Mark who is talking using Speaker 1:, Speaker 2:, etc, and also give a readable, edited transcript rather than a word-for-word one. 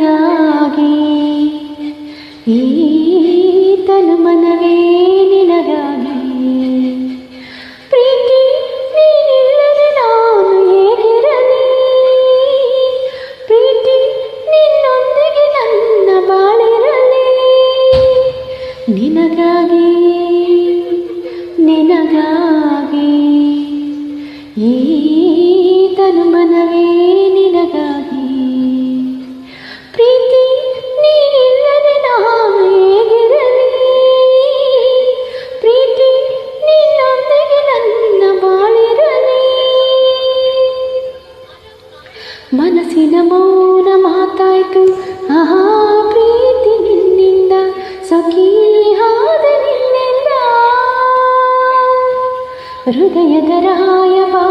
Speaker 1: ನನಗಾಗಿ ಈ ತನು ಮನವೇ ನಿನಗಾಗಿ ಪ್ರೀತಿ ನೀನಿಲ್ಲದೆ ನಾನು ಹೇಗಿರಲಿ ಪ್ರೀತಿ ನಿನ್ನೊಂದಿಗೆ ನನ್ನ ಬಾಳಿರಲಿ ನಿನಗಾಗಿ ನಿನಗಾಗಿ ಈ ತನು ಮನವೇ ನಿನಗಾಗಿ ಪ್ರೀತಿ ನೀನಿಲ್ಲದೆ ನಾನು ಹೇಗಿರಲಿ ಪ್ರೀತಿ ನಿನ್ನೊಂದಿಗೆ ನನ್ನ ಬಾಳಿರಲಿ ಮನಸ್ಸಿನ ಮೌನ ಮಾತಾಯ್ತು ಆಹಾ ಪ್ರೀತಿ ನಿನ್ನಿಂದ ಸಖಿ ಹಾದ ನಿನ್ನಿಂದ ಹೃದಯದ ರಾಯಬಾ